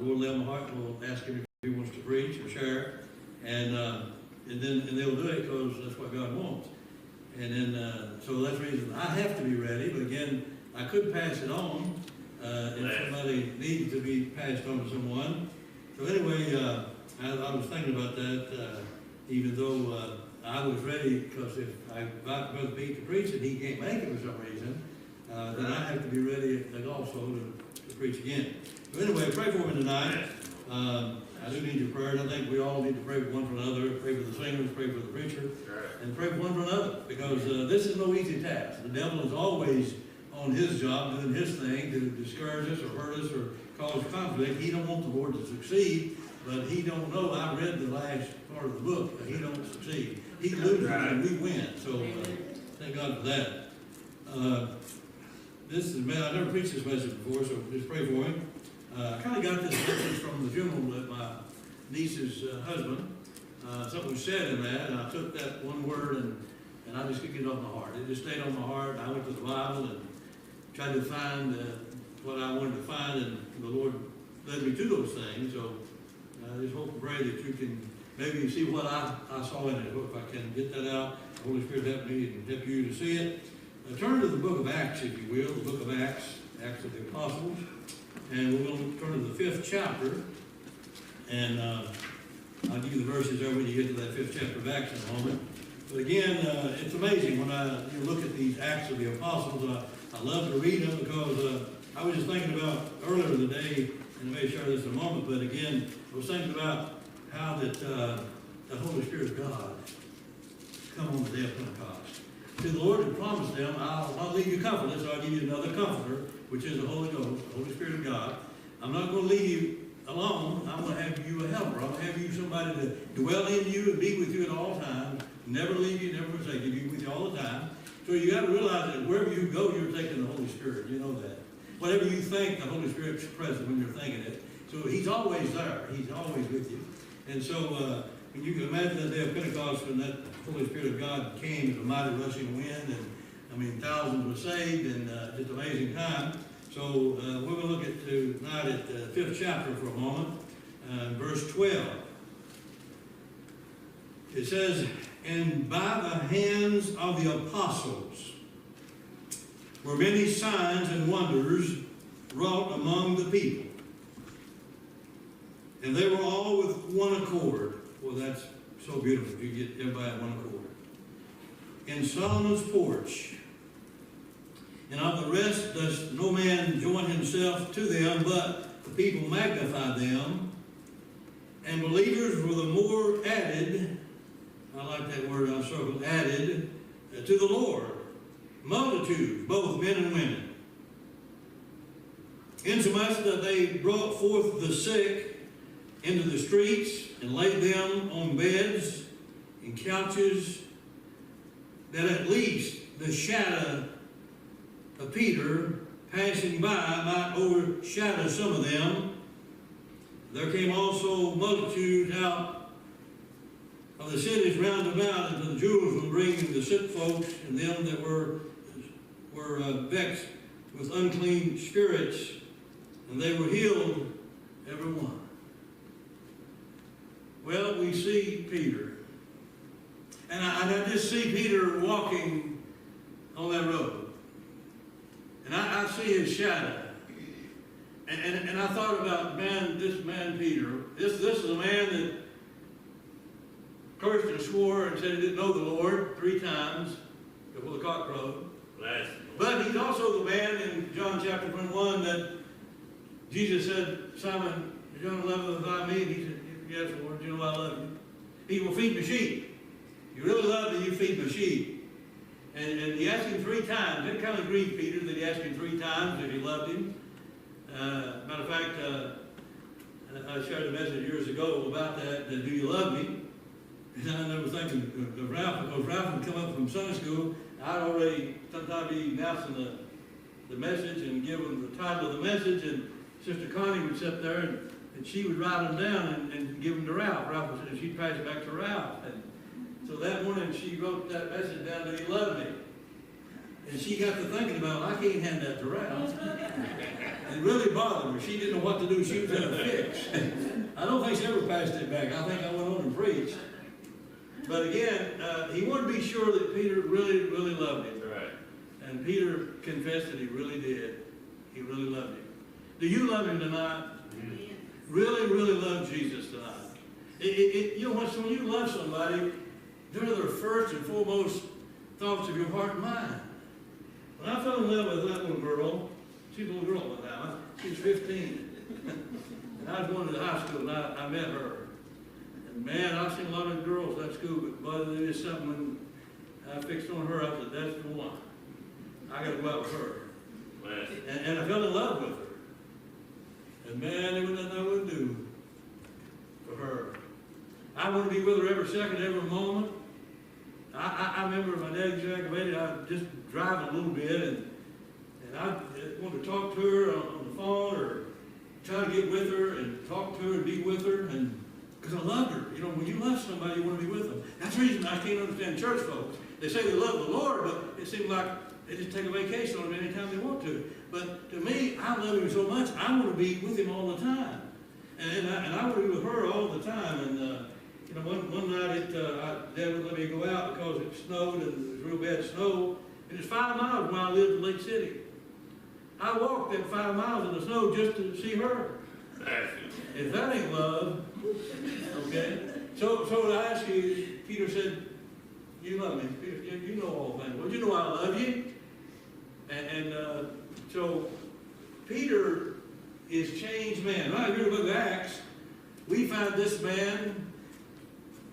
the Lord lay on my heart, we'll ask him if he wants to preach or share, and they'll do it because that's what God wants. And then, so that's the reason I have to be ready, but again, I could pass it on if somebody needs to be passed on to someone. So anyway, I was thinking about that, even though I was ready, because if I invite Brother Pete to preach and he can't make it for some reason, then I have to be ready also to preach again. So anyway, pray for me tonight. I do need your prayers. I think we all need to pray for one for another, pray for the singers, pray for the preacher, and pray for one for another, because this is no easy task. The devil is always on his job, doing his thing to discourage us or hurt us or cause conflict. He don't want the Lord to succeed, but he don't know. I read the last part of the book, but he don't succeed. He loses and we win. So thank God for that. This is, man, I never preached this message before, so just pray for him. I kind of got this message from the funeral that my niece's husband. Something was said in that, and I took that one word and I just couldn't get it off my heart. It just stayed on my heart. I went to the Bible and tried to find what I wanted to find, and the Lord led me to those things. So I just hope and pray that you can maybe see what I saw in it. If I can get that out, the Holy Spirit help me and help you to see it. Turn to the book of Acts, if you will, the book of Acts, Acts of the Apostles. And we're going to turn to the 5th chapter. And I'll give you the verses there when you get to that 5th chapter of Acts in a moment. But again, it's amazing when I look at these Acts of the Apostles. I love to read them because I was just thinking about earlier today, and I may share this in a moment, but again, I was thinking about how that the Holy Spirit of God come on the day of Pentecost. See, the Lord had promised them, I'll not leave you comfortless, so I'll give you another comforter, which is the Holy Ghost, the Holy Spirit of God. I'm not going to leave you alone. I'm going to have you a helper. I'm going to have you somebody to dwell in you and be with you at all times, never leave you, never forsake you, be with you all the time. So you got to realize that wherever you go, you're taking the Holy Spirit. You know that. Whatever you think, the Holy Spirit's present when you're thinking it. So he's always there. He's always with you. And so when you can imagine that day of Pentecost when that Holy Spirit of God came as a mighty rushing wind, and I mean thousands were saved, and just an amazing time. So we're going to look at tonight at the 5th chapter for a moment, verse 12. It says, "And by the hands of the apostles were many signs and wonders wrought among the people. And they were all with one accord." Well, that's so beautiful if you get everybody at one accord. "In Solomon's porch. And of the rest does no man join himself to them, but the people magnified them. And believers were the more added," I like that word I circled, added, "to the Lord. Multitudes, both men and women. Insomuch that they brought forth the sick into the streets and laid them on beds and couches, that at least the shadow of Peter passing by might overshadow some of them. There came also multitudes out of the cities round about into Jerusalem, bringing the sick folks and them that were vexed with unclean spirits, and they were healed, every one." Well, we see Peter, and I just see Peter walking on that road, and I see his shadow, and I thought about, this man Peter, this is a man that cursed and swore and said he didn't know the Lord 3 times before the cock crowed. But he's also the man in John chapter 21 that Jesus said, "Simon, John 11, thou me?" And he said, "Yes, Lord, you know I love you." He will feed my sheep. You really love me, you feed my sheep. And he asked him 3 times. It kind of grieved Peter that he asked him 3 times if he loved him. Matter of fact, I shared a message years ago about that, do you love me? And I never thinking of Ralph, because Ralph would come up from Sunday school. I'd already sometimes be announcing the message and give him the title of the message, and Sister Connie would sit there and she would write them down and give them to Ralph. Ralph would, and she'd pass it back to Ralph. And so that morning she wrote that message down that he loved me. And she got to thinking about, I can't hand that to Ralph. It really bothered her. She didn't know what to do. She was in a fix. I don't think she ever passed it back. I think I went on and preached. But again, he wanted to be sure that Peter really, really loved him. Right. And Peter confessed that he really did. He really loved him. Do you love him tonight? Amen. Really, really love Jesus tonight. You know what? When you love somebody, they're the first and foremost thoughts of your heart and mind. When I fell in love with that little girl, she's a little girl by now. She was 15. And I was going to the high school, and I met her. And man, I've seen a lot of girls at that school, but there is something when I fixed on her, I said, that's the one. I got to go out with her. And I fell in love with her. And man, there was nothing I wouldn't do for her. I want to be with her every second, every moment. I remember my dad graduated, I was just driving a little bit, and I wanted to talk to her on the phone or try to get with her and talk to her and be with her, and because I loved her. You know, when you love somebody, you want to be with them. That's the reason I can't understand church folks. They say they love the Lord, but it seems like they just take a vacation on him anytime they want to. But to me, I love him so much, I want to be with him all the time. And I want to be with her all the time. And, you know, one night, Dad wouldn't let me go out because it snowed, and it was real bad snow. And it's 5 miles from where I lived in Lake City. I walked that 5 miles in the snow just to see her. If that ain't love, okay? So I asked you, Peter said, you love me. You know all things. Well, you know I love you. And so Peter is changed man. Right here in the book of Acts, we find this man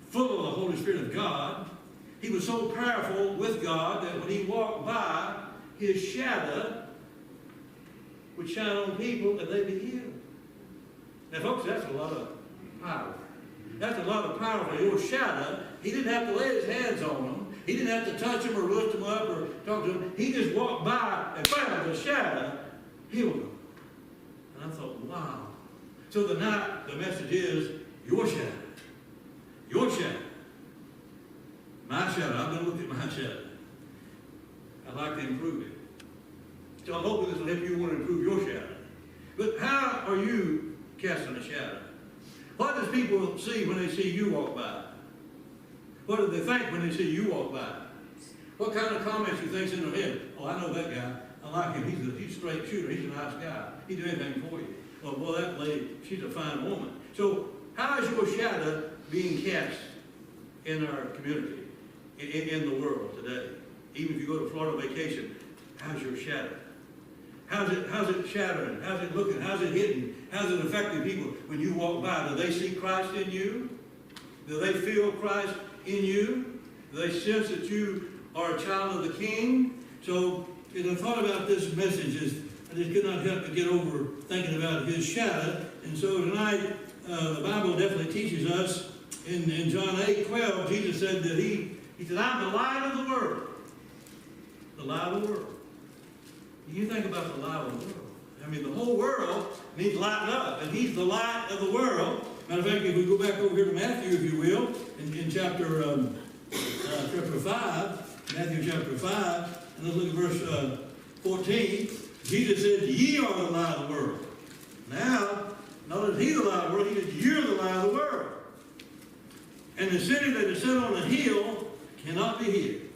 full of the Holy Spirit of God. He was so powerful with God that when he walked by, his shadow would shine on people and they'd be healed. Now, folks, that's a lot of power. That's a lot of power for your shadow. He didn't have to lay his hands on them. He didn't have to touch them or lift them up or talk to them. He just walked by and found the shadow, healed them. And I thought, wow. So tonight, the message is your shadow. Your shadow. My shadow. I'm going to look at my shadow. I'd like to improve it. So I'm hoping this will help you want to improve your shadow. But how are you casting a shadow? What does people see when they see you walk by? What do they think when they see you walk by? What kind of comments you think's in their head? Oh, I know that guy. I like him. He's a straight shooter. He's a nice guy. He'd do anything for you. Well, that lady, she's a fine woman. So how is your shadow being cast in our community, in the world today? Even if you go to Florida vacation, how's your shadow? How's it shattering? How's it looking? How's it hitting? How's it affecting people when you walk by? Do they see Christ in you? Do they feel Christ in you? Do they sense that you are a child of the King? So, as I thought about this message, I just could not help but get over thinking about his shadow. And so tonight, the Bible definitely teaches us in John 8:12, Jesus said that he said, I'm the light of the world. The light of the world. You think about the light of the world. I mean, the whole world needs lighting up, and he's the light of the world. Matter of fact, if we go back over here to Matthew, if you will, in chapter 5, Matthew chapter 5, and let's look at verse 14. Jesus said, ye are the light of the world. Now, not that he's the light of the world, he said, you're the light of the world. And the city that is set on a hill cannot be hid.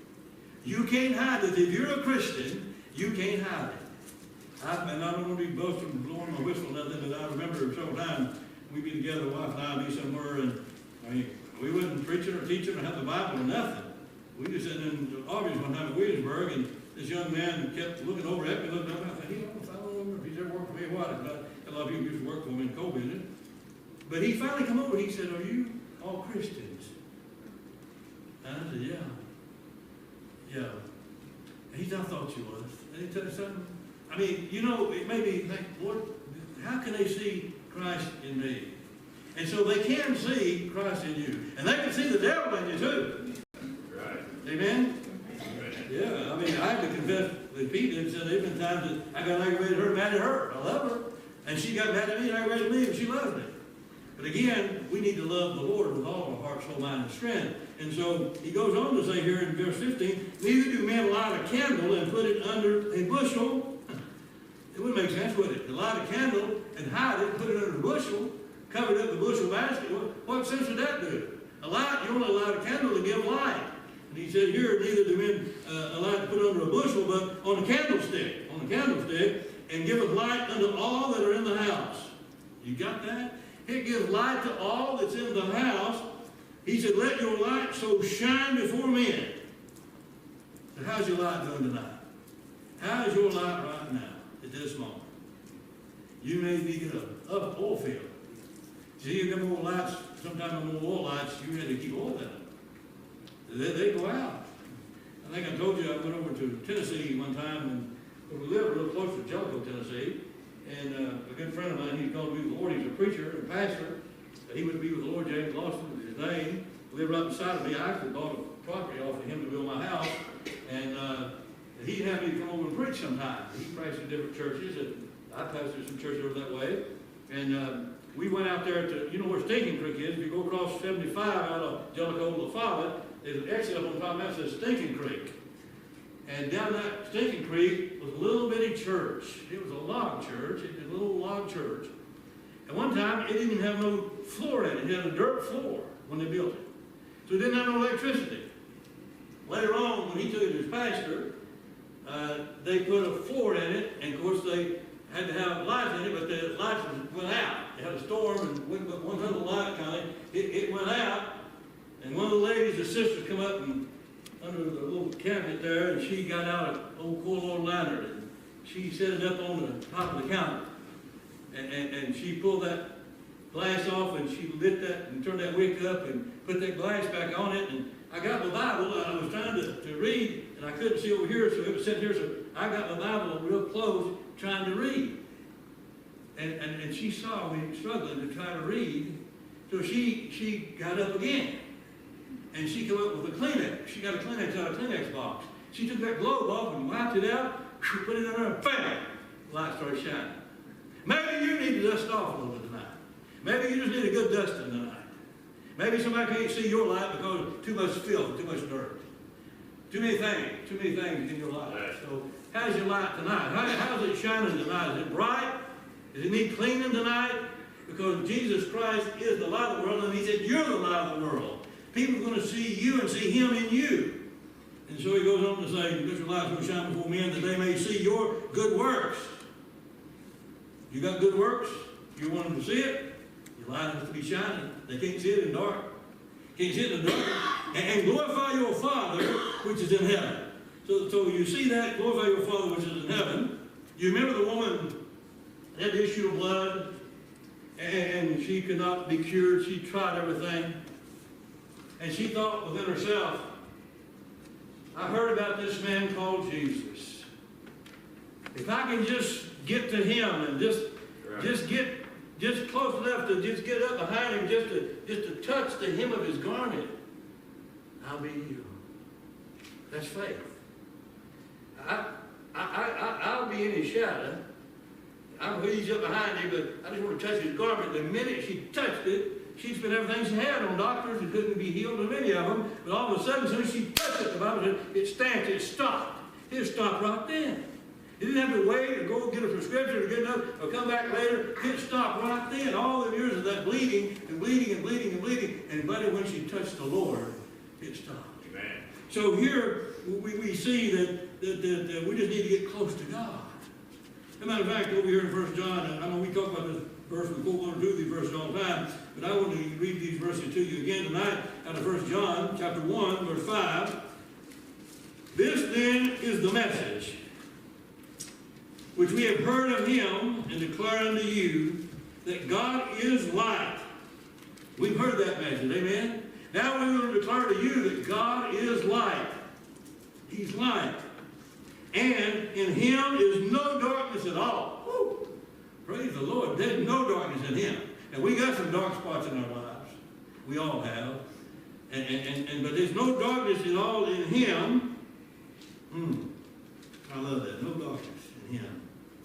You can't hide it. If you're a Christian, you can't hide it. And I don't want to be boasting, blowing my whistle, nothing, but I remember several times we'd be together, wife and I, be somewhere, and I mean, we wasn't preaching or teaching or have the Bible or nothing. We just sat in the audience one time at Williamsburg, and this young man kept looking over at me, looking up, and I thought, I don't remember if he's ever worked for me or what. A lot of people used to work for me in co-business. But he finally come over, he said, are you all Christians? And I said, yeah. Yeah. And he said, I thought you was. And he tell you something? I mean, you know, it made me think, Lord, how can they see Christ in me? And so they can see Christ in you. And they can see the devil in you too. Right. Amen? Yeah, I mean, I have to confess with Pete and said there have been times that I got aggravated at her, mad at her. I love her. And she got mad at me and aggravated me, and she loves me. But But again, we need to love the Lord with all our heart, soul, mind, and strength. And so he goes on to say here in verse 15, neither do men light a candle and put it under a bushel. It wouldn't make sense, would it? To light a candle and hide it, put it under a bushel, covered up the bushel basket. What sense would that do? A light, you only light a candle to give light. And he said here, neither do men light to put under a bushel, but on a candlestick. On a candlestick, and giveth light unto all that are in the house. You got that? It gives light to all that's in the house. He said, let your light so shine before men. So how's your light doing tonight? How is your light right now at this moment? You may be in an oil field. See, you got more lights, sometimes more oil lights, you had to keep oil in them. They go out. I think I told you I went over to Tennessee one time, and we live real close to Jellicoe, Tennessee. And a good friend of mine, he's called to be with the Lord. He's a preacher and pastor. He would be with the Lord. James Lawson is his name. He lived right beside of me. I actually bought a property off of him to build my house. And he'd have me come over and preach sometime. He preached in different churches, and I pastored some churches over that way. And we went out there to, you know where Stinking Creek is? If you go across 75 out of Jellicoe to La Follette, there's an exit up on top of that that says Stinking Creek. And down that Stinking Creek was a little bitty church. It was a log church. It was a little log church. And one time, it didn't even have no floor in it. It had a dirt floor when they built it. So it didn't have no electricity. Later on, when he took it as pastor, they put a floor in it, and of course they had to have lights in it, but the lights went out. They had a storm, and one little light kind of, it went out, and one of the ladies, the sisters, come up and under the little cabinet there, and she got out an old cool old lantern, and she set it up on the top of the counter. And she pulled that glass off, and she lit that and turned that wick up and put that glass back on it. And I got my Bible, and I was trying to read, and I couldn't see over here, so it was sitting here, so I got my Bible real close trying to read. And she saw me struggling to try to read, so she got up again. And she came up with a Kleenex. She got a Kleenex out of a Kleenex box. She took that globe off and wiped it out, put it in there, and bam! The light started shining. Maybe you need to dust off a little bit tonight. Maybe you just need a good dusting tonight. Maybe somebody can't see your light because too much filth, too much dirt. Too many things in your life. So how's your light tonight? How's it shining tonight? Is it bright? Does it need cleaning tonight? Because Jesus Christ is the light of the world, and he said, you're the light of the world. People are going to see you and see him in you. And so he goes on to say, let your light so shine before men that they may see your good works. You got good works? You want them to see it? Your light has to be shining. They can't see it in dark. Can't see it in the dark. And glorify your Father which is in heaven. So you see that, glorify your Father which is in heaven. You remember the woman had the issue of blood, and she could not be cured. She tried everything. And she thought within herself, I heard about this man called Jesus. If I can just get to him and just get close enough to just get up behind him, just to touch the hem of his garment, I'll be healed. That's faith. I'll be in his shadow. I'll ease up behind him, but I just want to touch his garment. The minute she touched it, she spent everything she had on doctors who couldn't be healed of any of them. But all of a sudden, as soon as she touched it, the Bible said, it stamped, it stopped. It stopped right then. He didn't have to wait or go get a prescription or get enough or come back later. It stopped right then. All the years of that bleeding and bleeding and bleeding and bleeding. And but when she touched the Lord, it stopped. Amen. So here we see that we just need to get close to God. As a matter of fact, over here in 1 John, I know we talk about this verse, we quote 1 or 2 of these verses all the time, but I want to read these verses to you again tonight out of 1 John chapter 1, verse 5. This then is the message which we have heard of him and declare unto you, that God is light. We've heard that message, amen? Now we will declare to you that God is light. He's light. And in him is no darkness at all. Woo! Praise the Lord. There's no darkness in him. And we got some dark spots in our lives. We all have. But there's no darkness at all in him. I love that. No darkness in him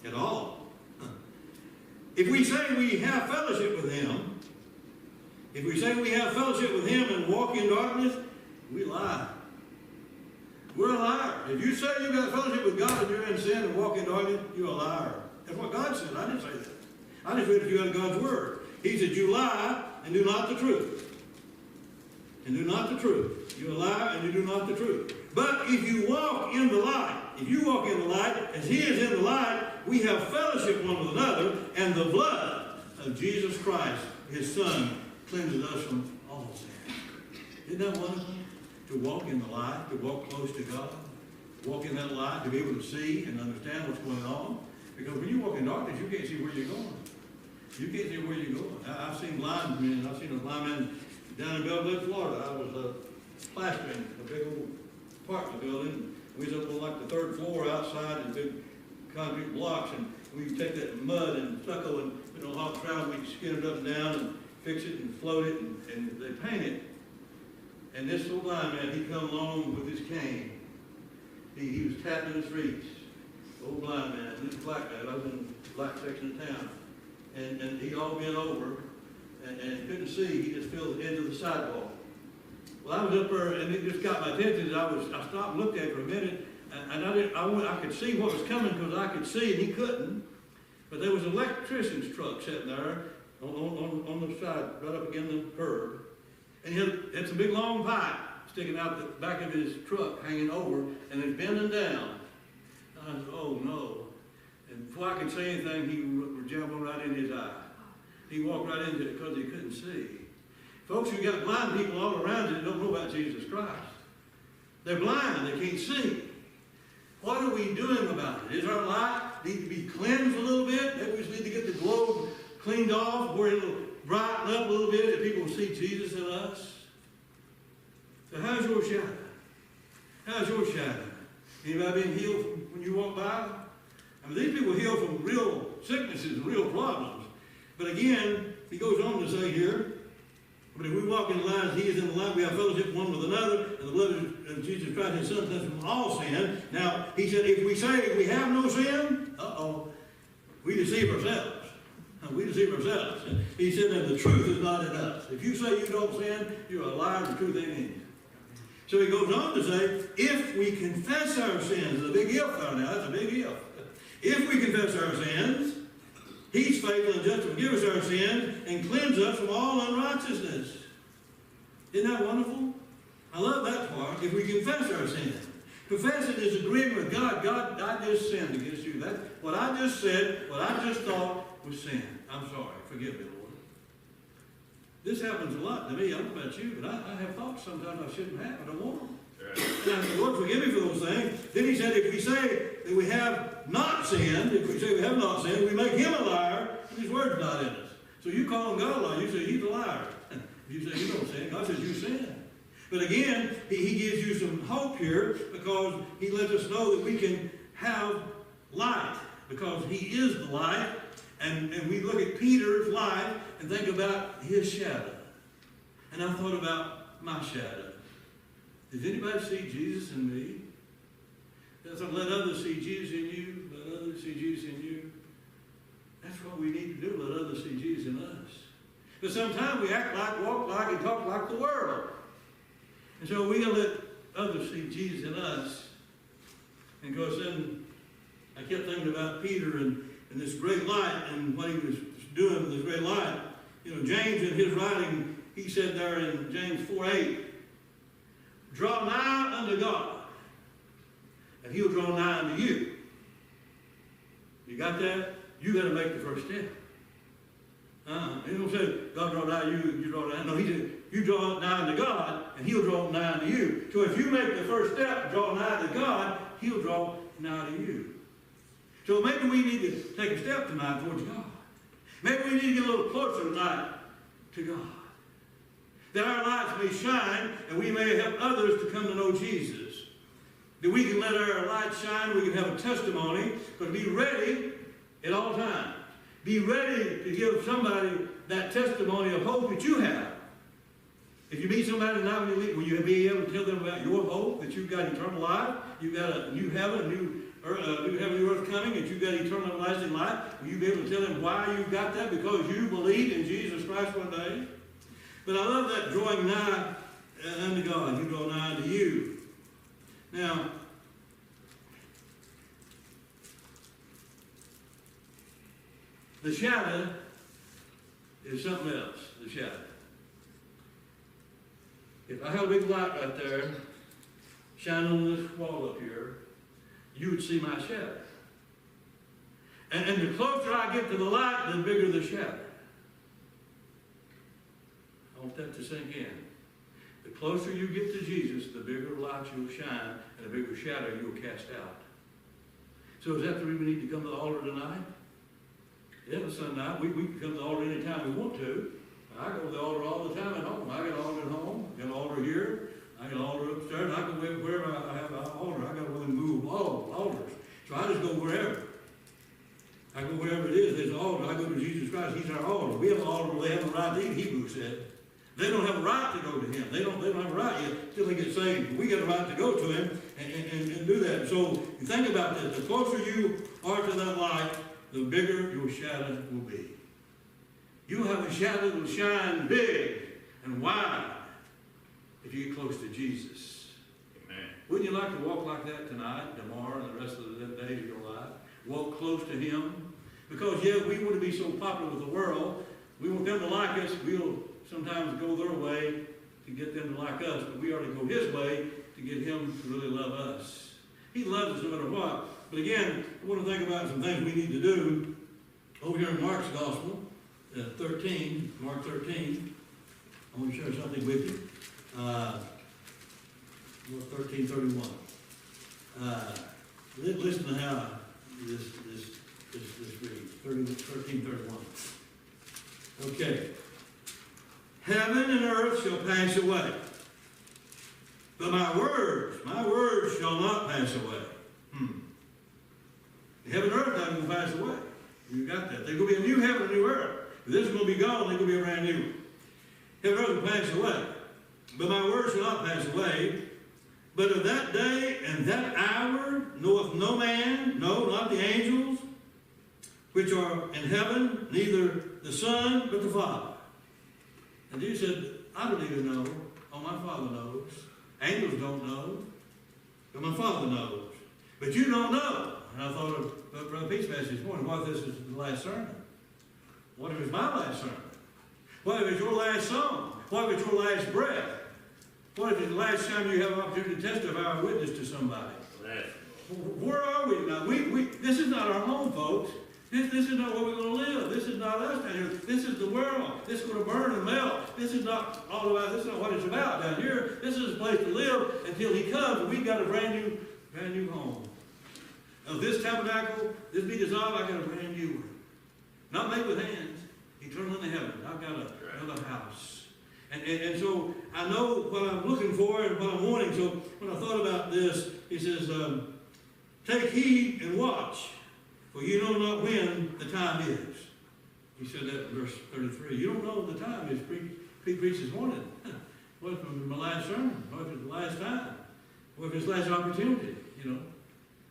at all. If we say we have fellowship with him If we say we have fellowship with him and walk in darkness, we lie. We're a liar. If you say you've got fellowship with God and you're in sin and walk in darkness, you're a liar. That's what God said. I didn't say that. I just read it to you out of God's word. He said, you lie and do not the truth. And do not the truth. You're a liar and you do not the truth. But if you walk in the light, as he is in the light, we have fellowship one with another, and the blood of Jesus Christ, his Son, cleanses us from all sin. Isn't that wonderful? To walk in the light, to walk close to God, to walk in that light, to be able to see and understand what's going on. Because when you walk in darkness, you can't see where you're going. You can't see where you're going. I've seen blind men. I've seen a blind man down in Belleville, Florida. I was plastering a big old apartment building. We was up on like the third floor outside in big concrete blocks, and we take that mud and stucco and hot ground, we skin it up and down and fix it and float it, and they paint it. And this little blind man, he come along with his cane. He was tapping the streets. Old blind man, this black man. I was in the black section of town. And he all bent over and couldn't see. He just felt the edge of the sidewalk. Well, I was up there, and it just got my attention. I stopped and looked at it for a minute, and I could see what was coming because I could see, and he couldn't. But there was an electrician's truck sitting there on the side, right up against the curb. And he had some big long pipe sticking out the back of his truck, hanging over, and it's bending down. And I said, oh no. And before I could say anything, he was jabbing right in his eye. He walked right into it because he couldn't see. Folks, you got blind people all around you that don't know about Jesus Christ. They're blind, they can't see. What are we doing about it? Is our light need to be cleansed a little bit? Maybe we just need to get the globe cleaned off where it'll brighten up a little bit that people will see Jesus in us. So how's your shadow? How's your shadow? Anybody been healed when you walk by? I mean, these people heal from real sicknesses and real problems. But again, he goes on to say here, but if we walk in the light as he is in the light, we have fellowship one with another, and the blood of Jesus Christ, his Son, cleanses from all sin. Now, he said, if we say we have no sin, we deceive ourselves. We deceive ourselves. He said that the truth is not in us. If you say you don't sin, you're a liar, the truth ain't in you. So he goes on to say, if we confess our sins, it's a big if there now, that's a big if. If we confess our sins, he's faithful and just to forgive us our sins and cleanse us from all unrighteousness. Isn't that wonderful? I love that part. If we confess our sins. Confessing is agreeing with God. God, I just sinned against you. That what I just said, what I just thought was sin. I'm sorry. Forgive me, Lord. This happens a lot to me. I don't know about you, but I have thoughts sometimes I shouldn't have. I don't want them. And I said, Lord, forgive me for those things. Then he said, if we say that we have not sinned, if we say we have not sinned, we make him a liar, and his word's not in us. So you call him God a liar, you say he's a liar. You say you don't sin, God says you sin. But again, he gives you some hope here because he lets us know that we can have light because he is the light. And we look at Peter's life and think about his shadow. And I thought about my shadow. Does anybody see Jesus in me? Does it let others see Jesus in you? Let others see Jesus in you? That's what we need to do, let others see Jesus in us. But sometimes we act like, walk like, and talk like the world. And so we got to let others see Jesus in us. And of course, then I kept thinking about Peter and this great light and what he was doing with this great light. You know, James in his writing, he said there in James 4:8, draw nigh unto God, and he'll draw nigh unto you. You got that? You got to make the first step. He don't say, God draw nigh you, you draw nigh. No, he said, you draw nigh unto God, and he'll draw nigh unto you. So if you make the first step, draw nigh to God, he'll draw nigh to you. So maybe we need to take a step tonight towards God. Maybe we need to get a little closer tonight to God. That our lights may shine and we may help others to come to know Jesus. That we can let our light shine, we can have a testimony, but be ready at all times. Be ready to give somebody that testimony of hope that you have. If you meet somebody tonight when you leave, will you be able to tell them about your hope, that you've got eternal life, you've got a new heaven, a new earth coming, and you've got eternal lasting life? Will you be able to tell them why you've got that? Because you believed in Jesus Christ one day? But I love that drawing nigh unto God. You draw nigh unto you. Now, the shadow is something else, the shadow. If I had a big light right there, shining on this wall up here, you would see my shadow. And the closer I get to the light, the bigger the shadow. I want that to sink in. The closer you get to Jesus, the bigger light you'll shine, and the bigger shadow you'll cast out. So is that the reason we need to come to the altar tonight? Yeah, it's Sunday night. We can come to the altar anytime we want to. I go to the altar all the time at home. I got an altar at home. I got an altar here. I got an altar upstairs. I go wherever I have an altar. I got to really move all altars. So I just go wherever. I go wherever it is. There's an altar. I go to Jesus Christ. He's our altar. We have an altar where they have a right to eat, Hebrews said. They don't have a right to go to him. They don't have a right yet until they get saved. We got a right to go to him and do that. So you think about this. The closer you are to that light, the bigger your shadow will be. You'll have a shadow that will shine big and wide if you get close to Jesus. Amen. Wouldn't you like to walk like that tonight, tomorrow, and the rest of the days of your life? Walk close to him? Because, yeah, we want to be so popular with the world. We want them to like us. We'll sometimes go their way to get them to like us, but we ought to go his way to get him to really love us. He loves us no matter what. But again, I want to think about some things we need to do over here in Mark's Gospel, 13, Mark 13. I want to share something with you. Mark 13:31. Listen to how this reads. 13:31. Okay. Heaven and earth shall pass away, but my words shall not pass away. Heaven and earth not going to pass away. You got that. There's going to be a new heaven and a new earth. If this is going to be gone, there's going to be a brand new one. Heaven and earth will pass away, but my words shall not pass away. But of that day and that hour knoweth no man, no, not the angels, which are in heaven, neither the Son, but the Father. And Jesus said, I don't even know. Oh, my Father knows. Angels don't know. But my Father knows. But you don't know. And I thought of Brother Pete's message this morning. What if this is the last sermon? What if it's my last sermon? What if it's your last song? What if it's your last breath? What if it's the last time you have an opportunity to testify or witness to somebody? Where are we now? This is not our home, folks. This is not where we're going to live. This is not us down here. This is the world. This is going to burn and melt. This is not all about. This is not what it's about down here. This is a place to live until he comes, and we've got a brand new home. Of this tabernacle, this be dissolved, I got a brand new one. Not made with hands, eternal in the heaven. I've got another house. And so I know what I'm looking for and what I'm wanting. So when I thought about this, he says, take heed and watch, for you know not when the time is. He said that in verse 33. You don't know the time is. Preach this morning. What if it's my last sermon? What if it's the last time? What if it's the last opportunity? You know.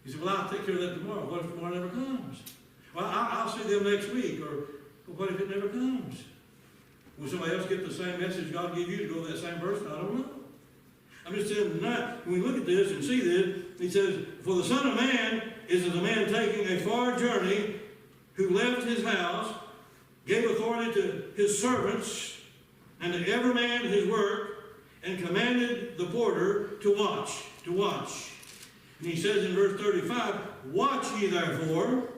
He said, well, I'll take care of that tomorrow. What if tomorrow never comes? Well, I'll see them next week. Or what if it never comes? Will somebody else get the same message God gave you to go to that same person? I don't know. I'm just saying tonight, when we look at this and see this, he says, for the Son of Man is as a man taking a far journey, who left his house, gave authority to his servants, and to every man his work, and commanded the porter to watch. And he says in verse 35, watch ye therefore,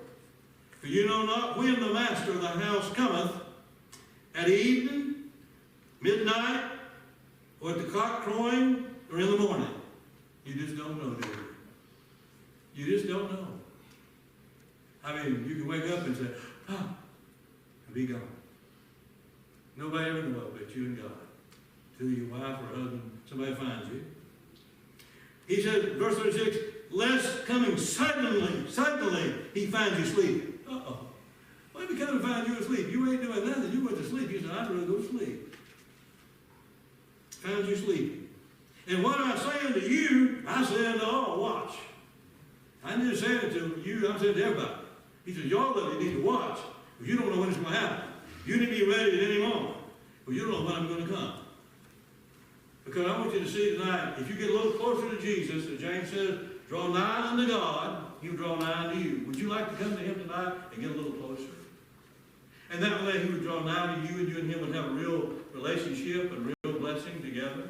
for you know not when the master of the house cometh, at evening, midnight, or at the cock crowing, or in the morning. You just don't know, do you? You just don't know. I mean, you can wake up and say, and be gone. Nobody ever knows but you and God. Till your wife or husband, somebody finds you. He said, verse 36, lest coming suddenly, he finds you sleeping. Uh-oh. What if he come and find you asleep? You ain't doing nothing. You went to sleep. You said, I'd rather go to sleep. Found you sleeping. And what I say unto you, I say unto all, watch. I didn't just say it to you, I'm saying to everybody. He said, y'all of you need to watch. Because you don't know when it's going to happen. You need to be ready at any moment. But you don't know know when I'm going to come. Because I want you to see tonight, if you get a little closer to Jesus, as James says, draw nigh unto God, he'll draw nigh unto you. Would you like to come to him tonight and get a little closer? And that way he would draw nigh to you, and you and him would have a real relationship and real blessing together.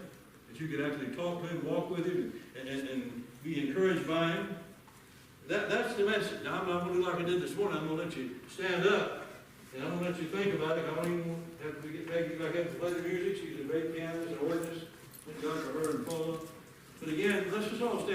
That you could actually talk to him, walk with him, and be encouraged by him. That's the message. Now, I'm not going to do like I did this morning. I'm going to let you stand up, and I'm going to let you think about it. I don't even have to get Peggy back up to play the music. She's a great pianist and organist. Thank God for her and Paula. But again, let's just all stand.